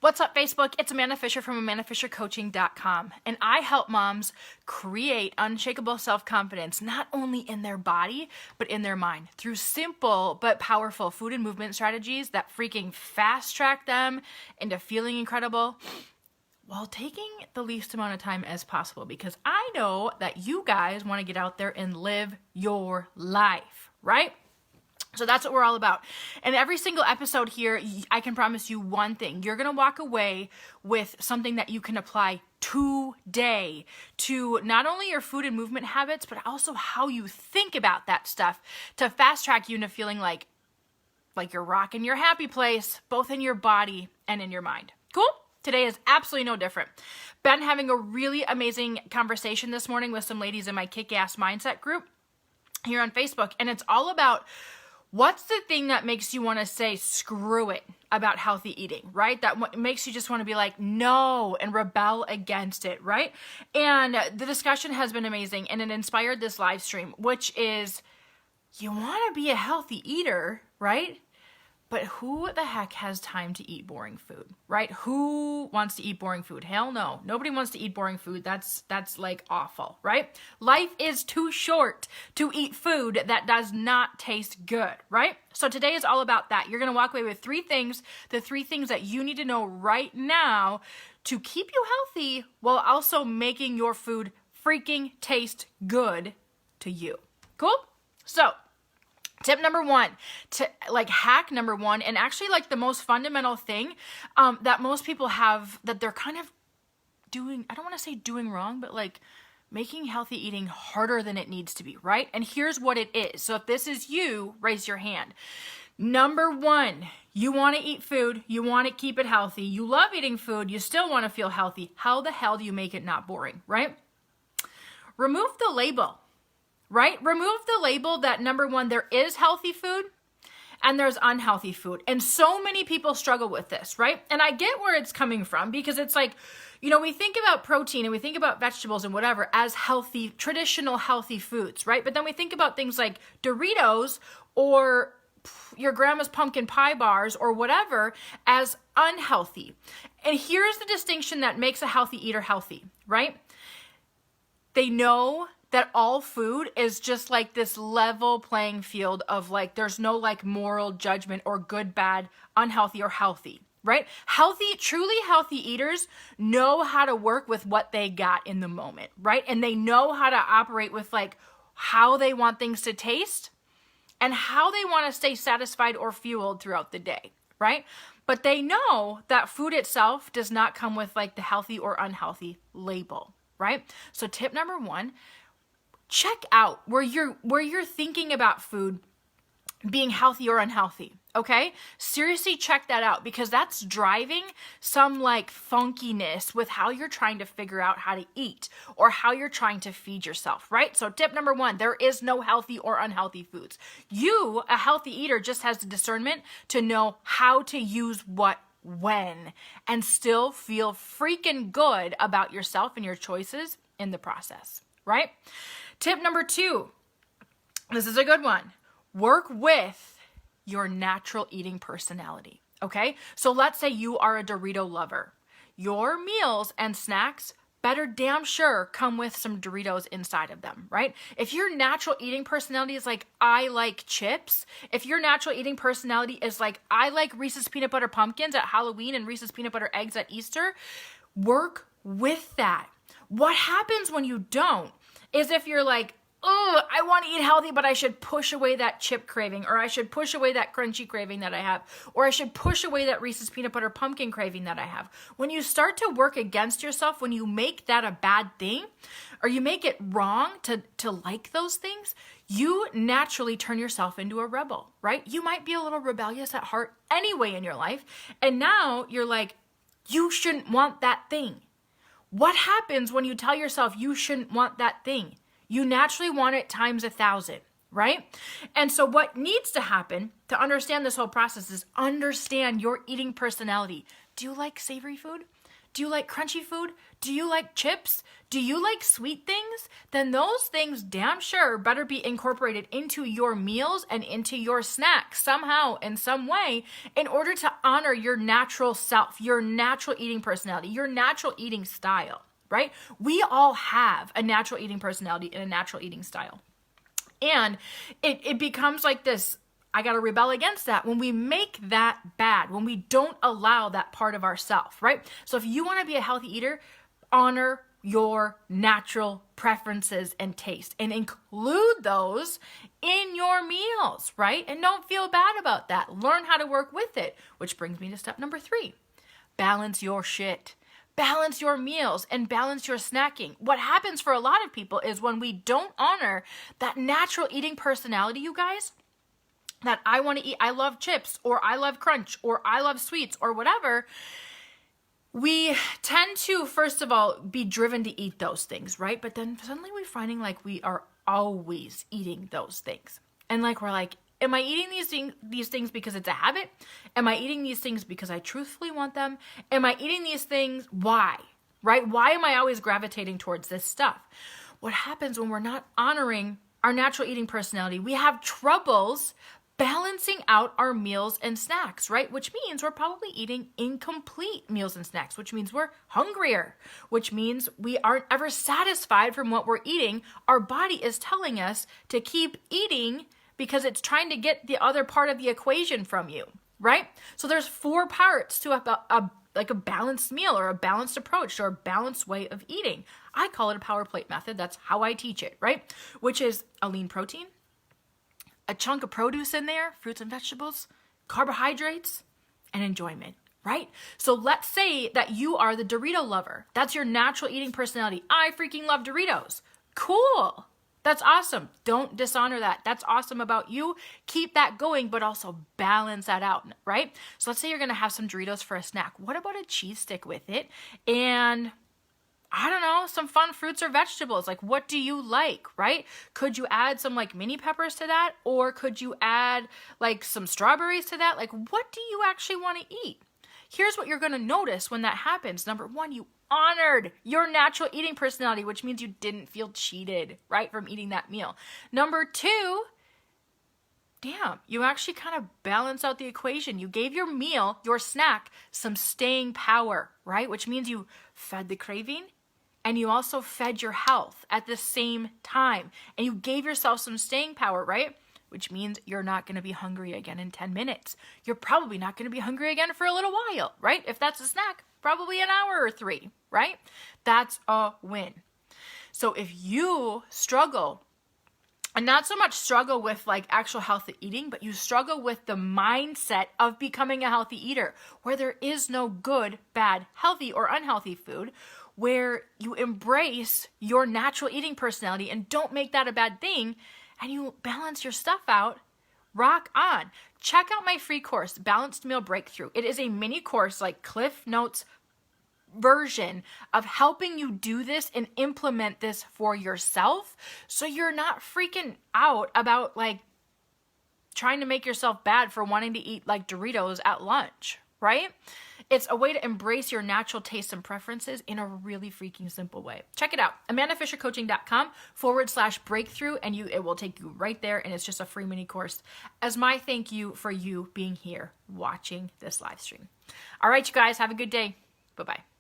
What's up, Facebook? It's Amanda Fisher from AmandaFisherCoaching.com, and I help moms create unshakable self-confidence, not only in their body, but in their mind, through simple but powerful food and movement strategies that freaking fast-track them into feeling incredible while taking the least amount of time as possible, because I know that you guys want to get out there and live your life, right? So that's what we're all about. And every single episode here, I can promise you one thing. You're going to walk away with something that you can apply today to not only your food and movement habits, but also how you think about that stuff to fast track you into feeling like you're rocking your happy place, both in your body and in your mind. Cool? Today is absolutely no different. Been having a really amazing conversation this morning with some ladies in my Kick-Ass Mindset group here on Facebook. And it's all about what's the thing that makes you want to say screw it about healthy eating, right? That makes you just want to be like, no, and rebel against it, right? And the discussion has been amazing, and it inspired this live stream, which is you want to be a healthy eater, right? But who the heck has time to eat boring food, right? Who wants to eat boring food? Hell no. Nobody wants to eat boring food. That's like awful, right? Life is too short to eat food that does not taste good, right? So today is all about that. You're going to walk away with three things, the three things that you need to know right now to keep you healthy while also making your food freaking taste good to you. Cool? So, tip number one, hack number one, and actually the most fundamental thing that most people have that they're kind of doing, I don't want to say doing wrong, but making healthy eating harder than it needs to be, right? And here's what it is. So if this is you, raise your hand. Number one, you want to eat food, you want to keep it healthy, you love eating food, you still want to feel healthy. How the hell do you make it not boring, right? Remove the label. Right? Remove the label that number one, there is healthy food and there's unhealthy food. And so many people struggle with this, right? And I get where it's coming from because it's we think about protein and we think about vegetables and whatever as healthy, traditional healthy foods, right? But then we think about things like Doritos or your grandma's pumpkin pie bars or whatever as unhealthy. And here's the distinction that makes a healthy eater healthy, right? They know that all food is just this level playing field of there's no moral judgment or good, bad, unhealthy, or healthy, right? Truly healthy eaters know how to work with what they got in the moment, right? And they know how to operate with how they want things to taste and how they want to stay satisfied or fueled throughout the day, right? But they know that food itself does not come with the healthy or unhealthy label, right? So tip number one, check out where you're thinking about food being healthy or unhealthy, okay? Seriously, check that out because that's driving some funkiness with how you're trying to figure out how to eat or how you're trying to feed yourself, right? So tip number one, there is no healthy or unhealthy foods. You, a healthy eater, just has the discernment to know how to use what when and still feel freaking good about yourself and your choices in the process, right? Tip number two, this is a good one. Work with your natural eating personality, okay? So let's say you are a Dorito lover. Your meals and snacks better damn sure come with some Doritos inside of them, right? If your natural eating personality is I like chips, if your natural eating personality is I like Reese's Peanut Butter Pumpkins at Halloween and Reese's Peanut Butter Eggs at Easter, work with that. What happens when you don't is if you're oh, I want to eat healthy, but I should push away that chip craving, or I should push away that crunchy craving that I have, or I should push away that Reese's Peanut Butter Pumpkin craving that I have. When you start to work against yourself, when you make that a bad thing, or you make it wrong to like those things, you naturally turn yourself into a rebel, right? You might be a little rebellious at heart anyway in your life, and now you're you shouldn't want that thing. What happens when you tell yourself you shouldn't want that thing? You naturally want it times 1,000, right? And so what needs to happen to understand this whole process is understand your eating personality. Do you like savory food? Do you like crunchy food? Do you like chips? Do you like sweet things? Then those things damn sure better be incorporated into your meals and into your snacks somehow, in some way, in order to honor your natural self, your natural eating personality, your natural eating style, right? We all have a natural eating personality and a natural eating style. And it becomes like this, I got to rebel against that when we make that bad, when we don't allow that part of ourself, right? So if you want to be a healthy eater, honor your natural preferences and taste and include those in your meals, right? And don't feel bad about that. Learn how to work with it, which brings me to step number 3. Balance your shit. Balance your meals and balance your snacking. What happens for a lot of people is when we don't honor that natural eating personality, you guys, that I want to eat, I love chips, or I love crunch, or I love sweets, or whatever, we tend to, first of all, be driven to eat those things, right? But then suddenly we're finding like we are always eating those things. And like we're like, am I eating these things because it's a habit? Am I eating these things because I truthfully want them? Am I eating these things? Why? Right? Why am I always gravitating towards this stuff? What happens when we're not honoring our natural eating personality? We have troubles balancing out our meals and snacks, right? Which means we're probably eating incomplete meals and snacks, which means we're hungrier, which means we aren't ever satisfied from what we're eating. Our body is telling us to keep eating because it's trying to get the other part of the equation from you, right? So there's 4 parts to a balanced meal or a balanced approach or a balanced way of eating. I call it a power plate method. That's how I teach it, right? Which is a lean protein, a chunk of produce in there, fruits and vegetables, carbohydrates, and enjoyment, right? So let's say that you are the Dorito lover. That's your natural eating personality. I freaking love Doritos. Cool. That's awesome. Don't dishonor that. That's awesome about you. Keep that going, but also balance that out, right? So let's say you're going to have some Doritos for a snack. What about a cheese stick with it? And I don't know, some fun fruits or vegetables. Like, what do you like, right? Could you add some like mini peppers to that? Or could you add like some strawberries to that? Like, what do you actually want to eat? Here's what you're going to notice when that happens. Number 1, you honored your natural eating personality, which means you didn't feel cheated, right, from eating that meal. Number 2, damn, you actually kind of balance out the equation. You gave your meal, your snack, some staying power, right? Which means you fed the craving and you also fed your health at the same time. And you gave yourself some staying power, right? Which means you're not going to be hungry again in 10 minutes. You're probably not going to be hungry again for a little while, right? If that's a snack, probably an hour or 3, right? That's a win. So if you struggle, and not so much struggle with like actual healthy eating, but you struggle with the mindset of becoming a healthy eater, where there is no good, bad, healthy, or unhealthy food, where you embrace your natural eating personality and don't make that a bad thing, and you balance your stuff out, rock on. Check out my free course, Balanced Meal Breakthrough. It is a mini course, like Cliff Notes version of helping you do this and implement this for yourself, so you're not freaking out about like trying to make yourself bad for wanting to eat like Doritos at lunch, right? It's a way to embrace your natural tastes and preferences in a really freaking simple way. Check it out, AmandaFisherCoaching.com/breakthrough, and it will take you right there, and it's just a free mini course as my thank you for you being here watching this live stream. All right, you guys, have a good day. Bye-bye.